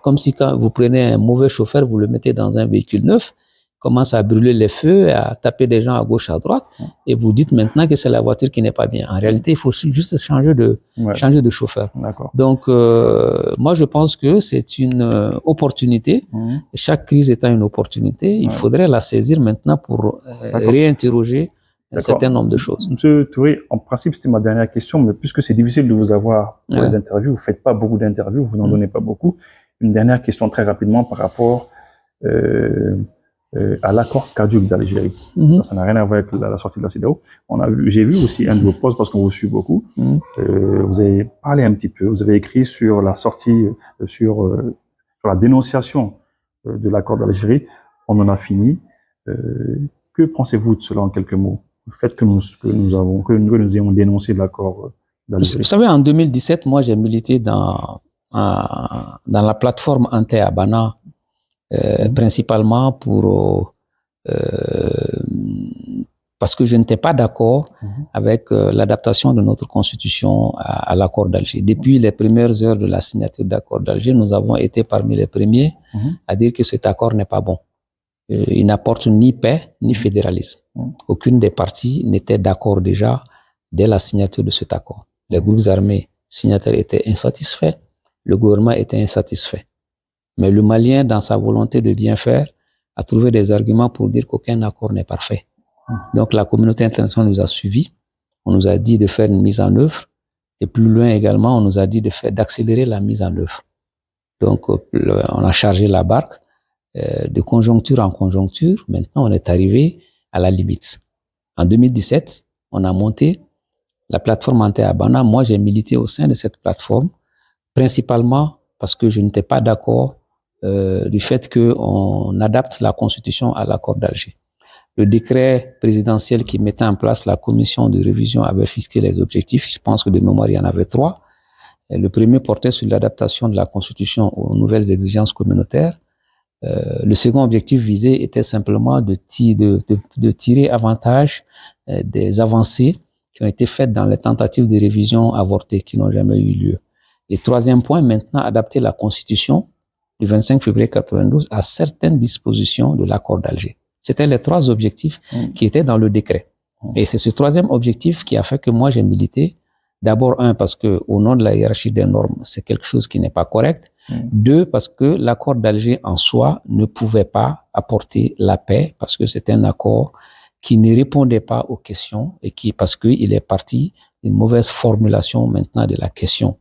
Comme si quand vous prenez un mauvais chauffeur, vous le mettez dans un véhicule neuf, commence à brûler les feux, à taper des gens à gauche, à droite, et vous dites maintenant que c'est la voiture qui n'est pas bien. En réalité, il faut juste changer de chauffeur. Donc, moi, je pense que c'est une opportunité. Chaque crise étant une opportunité, il faudrait la saisir maintenant pour réinterroger un certain nombre de choses. Monsieur Touré, en principe, c'était ma dernière question, mais puisque c'est difficile de vous avoir pour les interviews, vous faites pas beaucoup d'interviews, vous n'en donnez pas beaucoup. Une dernière question très rapidement par rapport à l'accord caduc d'Algérie. Ça n'a rien à voir avec la sortie de la CEDEAO. J'ai vu aussi un de vos posts parce qu'on vous suit beaucoup. Vous avez parlé un petit peu, vous avez écrit sur la sortie, sur la dénonciation de l'accord d'Algérie. On en a fini. Que pensez-vous de cela en quelques mots? Le fait que nous ayons dénoncé l'accord d'Algérie. Vous savez, en 2017, moi, j'ai milité dans la plateforme anti-Habana, principalement parce que je n'étais pas d'accord avec l'adaptation de notre constitution à l'accord d'Alger. Depuis les premières heures de la signature de l'accord d'Alger, nous avons été parmi les premiers à dire que cet accord n'est pas bon. Il n'apporte ni paix ni fédéralisme. Aucune des parties n'était d'accord déjà dès la signature de cet accord. Les groupes armés signataires étaient insatisfaits, le gouvernement était insatisfait. Mais le Malien, dans sa volonté de bien faire, a trouvé des arguments pour dire qu'aucun accord n'est parfait. Donc la communauté internationale nous a suivis, on nous a dit de faire une mise en œuvre, et plus loin également, on nous a dit d'accélérer la mise en œuvre. Donc on a chargé la barque de conjoncture en conjoncture. Maintenant, on est arrivé à la limite. En 2017, on a monté la plateforme anti-Habana. Moi, j'ai milité au sein de cette plateforme, principalement parce que je n'étais pas d'accord du fait qu'on adapte la Constitution à l'accord d'Alger. Le décret présidentiel qui mettait en place la commission de révision avait fixé les objectifs. Je pense que de mémoire, il y en avait 3. Le premier portait sur l'adaptation de la Constitution aux nouvelles exigences communautaires. Le second objectif visé était simplement de tirer avantage des avancées qui ont été faites dans les tentatives de révision avortées qui n'ont jamais eu lieu. Et troisième point, maintenant, adapter la Constitution du 25 février 92 à certaines dispositions de l'accord d'Alger. C'était les 3 objectifs qui étaient dans le décret. Et c'est ce troisième objectif qui a fait que moi j'ai milité. D'abord, parce que au nom de la hiérarchie des normes, c'est quelque chose qui n'est pas correct. 2, parce que l'accord d'Alger en soi ne pouvait pas apporter la paix, parce que c'est un accord qui ne répondait pas aux questions et parce qu'il est parti d'une mauvaise formulation maintenant de la question.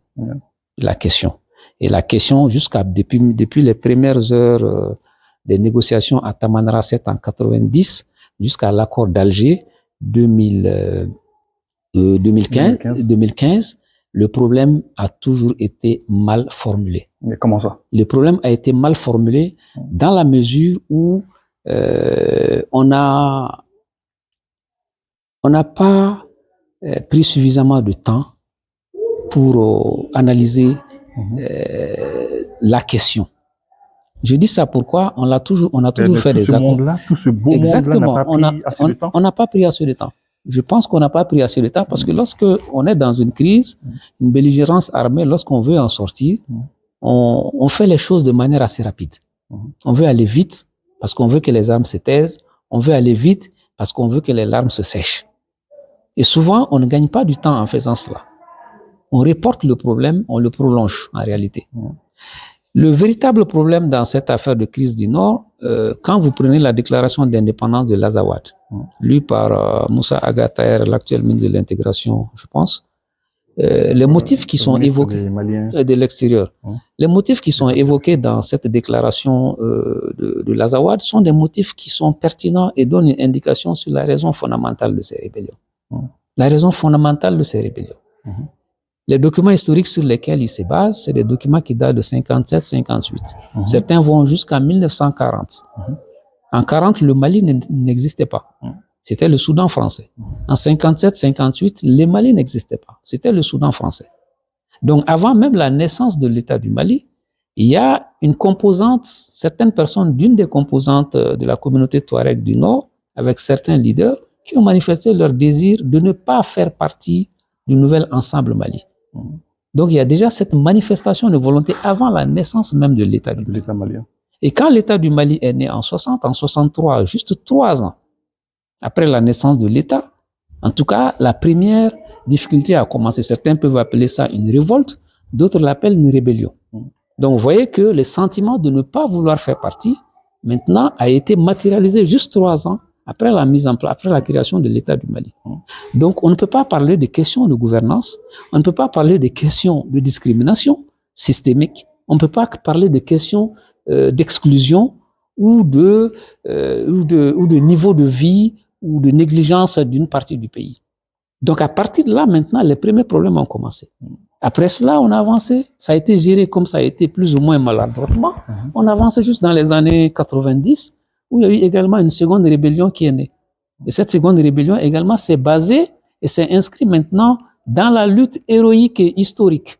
Et la question, depuis les premières heures des négociations à Tamanrasset en 90 jusqu'à l'accord d'Alger 2015, le problème a toujours été mal formulé. Mais comment ça? Le problème a été mal formulé dans la mesure où on n'a pas pris suffisamment de temps pour analyser la question. Je dis ça pourquoi on a toujours fait des accords. Tout ce beau Exactement. monde-là n'a pas pris assez de temps. On n'a pas pris assez de temps. Je pense qu'on n'a pas pris assez de temps parce que lorsque on est dans une crise, une belligérance armée, lorsqu'on veut en sortir, on fait les choses de manière assez rapide. On veut aller vite parce qu'on veut que les armes se taisent. On veut aller vite parce qu'on veut que les larmes se sèchent. Et souvent, on ne gagne pas du temps en faisant cela. On reporte le problème, on le prolonge en réalité. Le véritable problème dans cette affaire de crise du Nord, quand vous prenez la déclaration d'indépendance de l'Azawad, lue par Moussa Agataer, l'actuel ministre de l'Intégration, je pense, les motifs qui sont évoqués de l'extérieur, les motifs qui sont évoqués dans cette déclaration de l'Azawad sont des motifs qui sont pertinents et donnent une indication sur la raison fondamentale de ces rébellions. La raison fondamentale de ces rébellions. Les documents historiques sur lesquels ils se basent, c'est des documents qui datent de 57-58. Certains vont jusqu'à 1940. En 40, le Mali n'existait pas. C'était le Soudan français. En 57-58, le Mali n'existait pas. C'était le Soudan français. Donc, avant même la naissance de l'État du Mali, il y a une composante, certaines personnes d'une des composantes de la communauté Touareg du Nord, avec certains leaders, qui ont manifesté leur désir de ne pas faire partie du nouvel ensemble Mali. Donc, il y a déjà cette manifestation de volonté avant la naissance même de l'État malien. Et quand l'État du Mali est né en 60, en 63, juste 3 ans après la naissance de l'État, en tout cas, la première difficulté a commencé. Certains peuvent appeler ça une révolte, d'autres l'appellent une rébellion. Donc, vous voyez que le sentiment de ne pas vouloir faire partie, maintenant, a été matérialisé juste 3 ans après la mise en place, après la création de l'État du Mali. Donc, on ne peut pas parler de questions de gouvernance, on ne peut pas parler de questions de discrimination systémique, on ne peut pas parler de questions d'exclusion ou de niveau de vie ou de négligence d'une partie du pays. Donc, à partir de là, maintenant, les premiers problèmes ont commencé. Après cela, on a avancé. Ça a été géré comme ça a été plus ou moins maladroitement. On a avancé juste dans les années 90, où il y a eu également une seconde rébellion qui est née. Et cette seconde rébellion également s'est basée et s'est inscrite maintenant dans la lutte héroïque et historique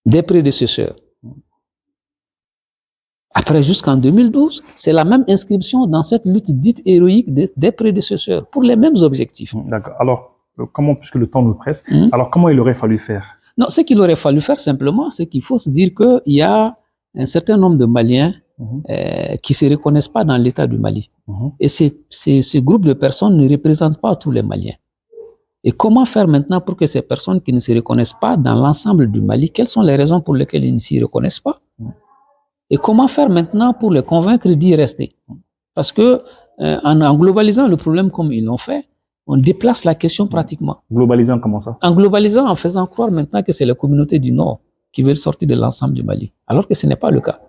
des prédécesseurs. Après, jusqu'en 2012, c'est la même inscription dans cette lutte dite héroïque des prédécesseurs, pour les mêmes objectifs. D'accord. Alors, comment, puisque le temps nous presse, alors comment il aurait fallu faire? Non, ce qu'il aurait fallu faire simplement, c'est qu'il faut se dire qu'il y a un certain nombre de Maliens qui ne se reconnaissent pas dans l'État du Mali. Et ce groupe de personnes ne représente pas tous les Maliens. Et comment faire maintenant pour que ces personnes qui ne se reconnaissent pas dans l'ensemble du Mali, quelles sont les raisons pour lesquelles ils ne s'y reconnaissent pas? Et comment faire maintenant pour les convaincre d'y rester? Parce que en globalisant le problème comme ils l'ont fait, on déplace la question pratiquement. Globalisant, comment ça? En globalisant, en faisant croire maintenant que c'est les communautés du Nord qui veulent sortir de l'ensemble du Mali, alors que ce n'est pas le cas.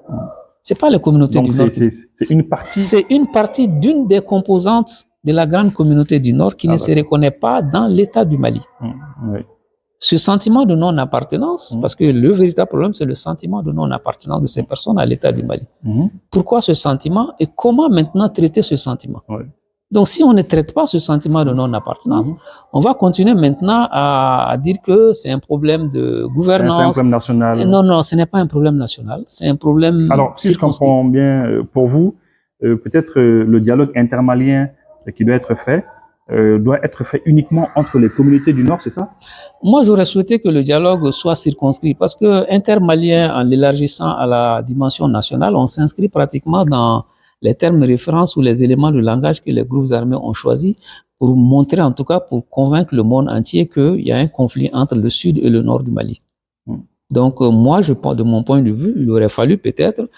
C'est pas les communautés du Nord. C'est une partie. C'est une partie d'une des composantes de la grande communauté du Nord qui ne se reconnaît pas dans l'État du Mali. Oui. Ce sentiment de non-appartenance, parce que le véritable problème, c'est le sentiment de non-appartenance de ces personnes à l'État du Mali. Pourquoi ce sentiment et comment maintenant traiter ce sentiment? Donc, si on ne traite pas ce sentiment de non-appartenance, on va continuer maintenant à dire que c'est un problème de gouvernance. C'est un problème national. Non, non, ce n'est pas un problème national, c'est un problème. Alors, si je comprends bien, pour vous, peut-être le dialogue intermalien qui doit être fait uniquement entre les communautés du Nord, c'est ça? Moi, j'aurais souhaité que le dialogue soit circonscrit parce que intermalien, en l'élargissant à la dimension nationale, on s'inscrit pratiquement dans les termes références ou les éléments de langage que les groupes armés ont choisis pour montrer, en tout cas, pour convaincre le monde entier qu'il y a un conflit entre le sud et le nord du Mali. Donc, moi, je pense, de mon point de vue, il aurait fallu peut-être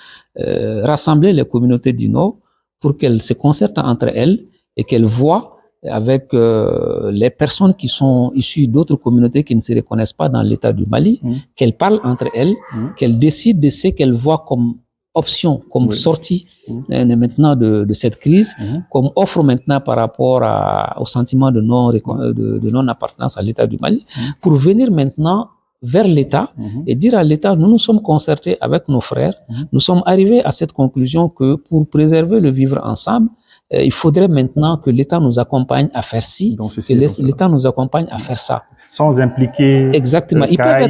rassembler les communautés du Nord pour qu'elles se concertent entre elles et qu'elles voient avec les personnes qui sont issues d'autres communautés qui ne se reconnaissent pas dans l'État du Mali, qu'elles parlent entre elles, qu'elles décident de ce qu'elles voient comme option, comme sortie maintenant de cette crise, comme offre maintenant par rapport au sentiment de non-appartenance à l'État du Mali, pour venir maintenant vers l'État et dire à l'État, nous nous sommes concertés avec nos frères, nous sommes arrivés à cette conclusion que pour préserver le vivre ensemble, il faudrait maintenant que l'État nous accompagne à faire ci, que l'État nous accompagne à faire ça. Sans impliquer. Exactement. Ils peuvent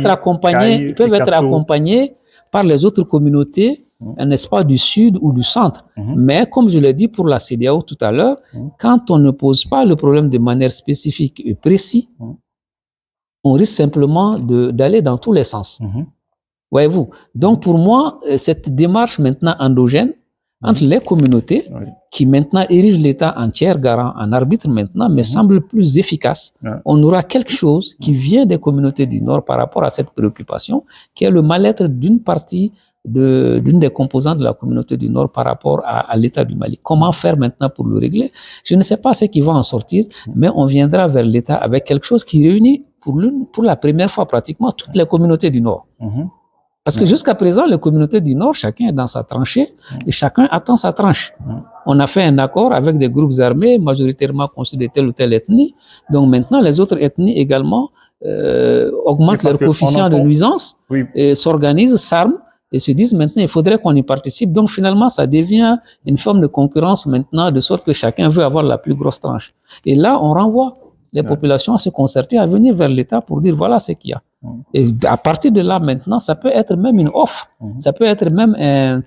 être accompagnés par les autres communautés, n'est-ce pas, du sud ou du centre. Mais comme je l'ai dit pour la CEDEAO tout à l'heure, quand on ne pose pas le problème de manière spécifique et précise, on risque simplement d'aller dans tous les sens. Voyez-vous. Donc pour moi, cette démarche maintenant endogène entre les communautés qui maintenant érigent l'État en tiers garant, en arbitre maintenant, me semble plus efficace. On aura quelque chose qui vient des communautés du Nord par rapport à cette préoccupation, qui est le mal-être d'une partie d'une des composantes de la communauté du Nord par rapport à l'État du Mali. Comment faire maintenant pour le régler? Je ne sais pas ce qui va en sortir, mais on viendra vers l'État avec quelque chose qui réunit pour la première fois pratiquement toutes les communautés du Nord. Parce que jusqu'à présent, les communautés du Nord, chacun est dans sa tranchée et chacun attend sa tranche. On a fait un accord avec des groupes armés majoritairement constitués de telle ou telle ethnie. Donc maintenant, les autres ethnies également augmentent leur coefficient de nuisance, et s'organisent, s'arment et se disent maintenant il faudrait qu'on y participe. Donc finalement, ça devient une forme de concurrence maintenant, de sorte que chacun veut avoir la plus grosse tranche. Et là, on renvoie les populations à se concerter, à venir vers l'État pour dire voilà ce qu'il y a. Et à partir de là, maintenant, ça peut être même une offre, ça peut être même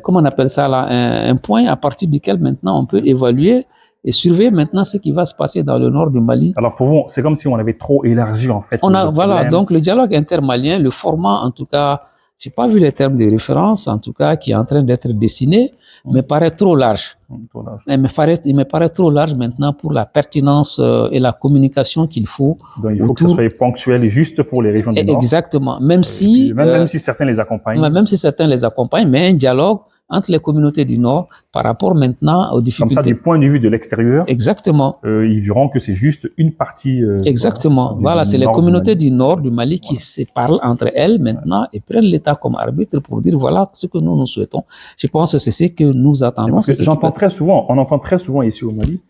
comment on appelle ça là, un point à partir duquel maintenant on peut évaluer et surveiller maintenant ce qui va se passer dans le nord du Mali. Alors pour vous, c'est comme si on avait trop élargi en fait. Voilà, donc le dialogue intermalien, le format en tout cas, j'ai pas vu les termes de référence, en tout cas, qui est en train d'être dessiné, me paraît trop large. Il me paraît trop large maintenant pour la pertinence et la communication qu'il faut. Donc, il faut que ce soit ponctuel juste pour les régions du Nord. Exactement. Même si certains les accompagnent. Même si certains les accompagnent, mais un dialogue entre les communautés du Nord par rapport maintenant aux difficultés. Comme ça, du point de vue de l'extérieur. Exactement. Ils verront que c'est juste une partie. Exactement. Voilà, c'est les communautés du Nord du Mali qui se parlent entre elles maintenant et prennent l'État comme arbitre pour dire voilà ce que nous souhaitons. Je pense que c'est ce que nous attendons. On entend très souvent ici au Mali,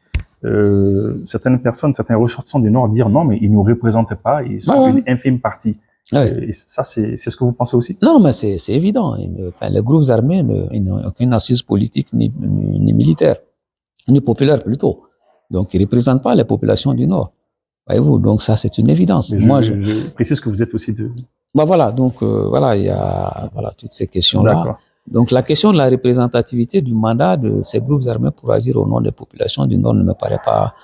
certaines personnes, certains ressortissants du Nord dire non, mais ils nous représentent pas, ils sont une infime partie. Et ça, c'est ce que vous pensez aussi? Non, mais c'est évident. Les groupes armés n'ont aucune assise politique ni militaire, ni populaire plutôt. Donc, ils ne représentent pas les populations du Nord. Voyez-vous, donc ça, c'est une évidence. Je précise que vous êtes aussi de... Voilà, donc voilà, il y a toutes ces questions-là. Donc, la question de la représentativité du mandat de ces groupes armés pour agir au nom des populations du Nord ne me paraît pas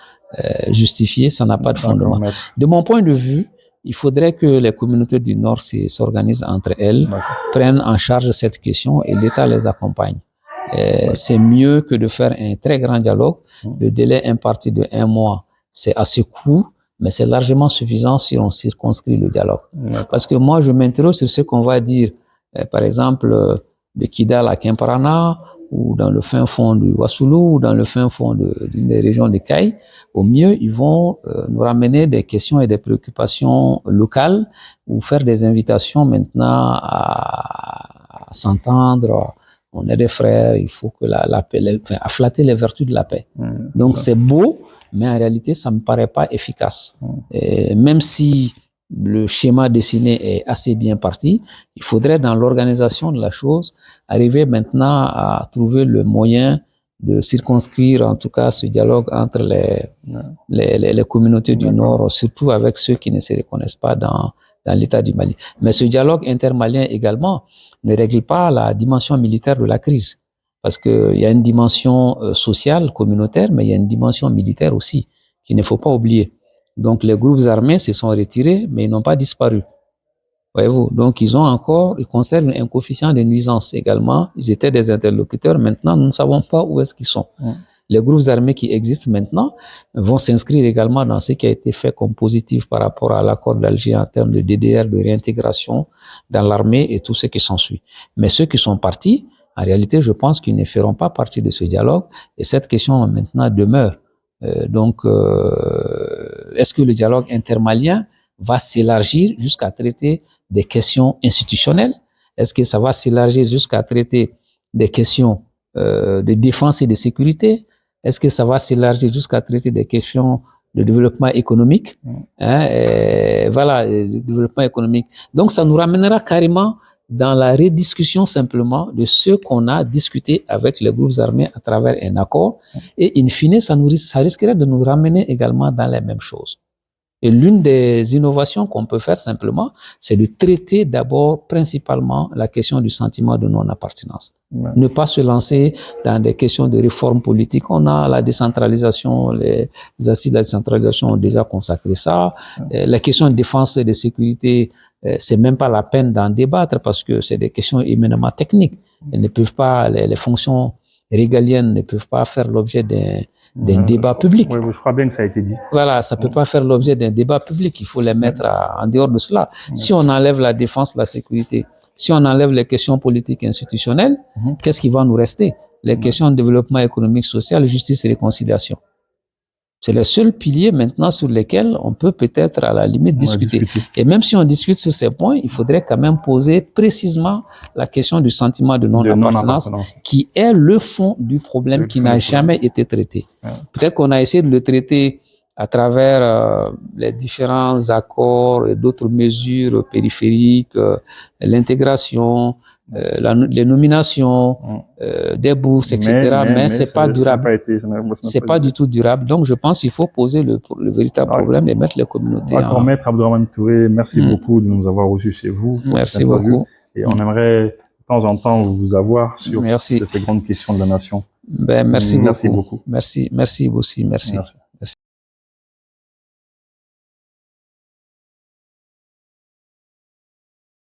justifiée, ça n'a pas de fondement. De mon point de vue, il faudrait que les communautés du Nord s'organisent entre elles, prennent en charge cette question et l'État les accompagne. C'est mieux que de faire un très grand dialogue. Le délai imparti de 1 mois, c'est assez court, mais c'est largement suffisant si on circonscrit le dialogue. Parce que moi, je m'interroge sur ce qu'on va dire, par exemple, de Kidal à Kemparana, ou dans le fin fond du Wassoulou, ou dans le fin fond d'une région de Caille. Au mieux, ils vont nous ramener des questions et des préoccupations locales ou faire des invitations maintenant à s'entendre. On est des frères, il faut que la paix, à flatter les vertus de la paix. Donc c'est beau, mais en réalité, ça me paraît pas efficace. Et même si le schéma dessiné est assez bien parti, il faudrait dans l'organisation de la chose arriver maintenant à trouver le moyen de circonscrire en tout cas ce dialogue entre les communautés du Nord, surtout avec ceux qui ne se reconnaissent pas dans l'État du Mali. Mais ce dialogue intermalien également ne règle pas la dimension militaire de la crise, parce qu'il y a une dimension sociale, communautaire, mais il y a une dimension militaire aussi, qu'il ne faut pas oublier. Donc les groupes armés se sont retirés, mais ils n'ont pas disparu. Voyez-vous, donc ils conservent un coefficient de nuisance également. Ils étaient des interlocuteurs. Maintenant, nous ne savons pas où est-ce qu'ils sont. Les groupes armés qui existent maintenant vont s'inscrire également dans ce qui a été fait comme positif par rapport à l'accord d'Alger en termes de DDR, de réintégration dans l'armée et tout ce qui s'ensuit. Mais ceux qui sont partis, en réalité, je pense qu'ils ne feront pas partie de ce dialogue. Et cette question maintenant demeure. Est-ce que le dialogue intermalien va s'élargir jusqu'à traiter des questions institutionnelles? Est-ce que ça va s'élargir jusqu'à traiter des questions de défense et de sécurité? Est-ce que ça va s'élargir jusqu'à traiter des questions de développement économique? Développement économique. Donc, ça nous ramènera carrément dans la rediscussion simplement de ce qu'on a discuté avec les groupes armés à travers un accord. Et in fine, ça risquerait de nous ramener également dans les mêmes choses. Et l'une des innovations qu'on peut faire simplement, c'est de traiter d'abord principalement la question du sentiment de non-appartenance. Ne pas se lancer dans des questions de réforme politique. On a la décentralisation, les assises de la décentralisation ont déjà consacré ça. Les questions de défense et de sécurité, c'est même pas la peine d'en débattre parce que c'est des questions éminemment techniques. Elles ne peuvent pas, les fonctions régaliennes ne peuvent pas faire l'objet d'un débat public. Oui, je crois bien que ça a été dit. Voilà, ça peut pas faire l'objet d'un débat public. Il faut les mettre en dehors de cela. Si on enlève la défense, la sécurité, si on enlève les questions politiques et institutionnelles, qu'est-ce qui va nous rester? Les questions de développement économique, social, justice et réconciliation. C'est les seuls piliers maintenant sur lesquels on peut peut-être à la limite discuter. Et même si on discute sur ces points, il faudrait quand même poser précisément la question du sentiment de non-appartenance qui est le fond du problème qui n'a jamais été traité. Peut-être qu'on a essayé de le traiter à travers les différents accords et d'autres mesures périphériques, l'intégration, les nominations, des bourses, etc. Mais c'est pas durable. C'est pas du tout durable. Donc, je pense qu'il faut poser le véritable problème et mettre les communautés en... Maître Abdourahmane Touré, merci beaucoup de nous avoir reçus chez vous. Merci beaucoup. Et on aimerait de temps en temps vous avoir sur cette grande question de la nation. Merci beaucoup. Merci aussi. Merci.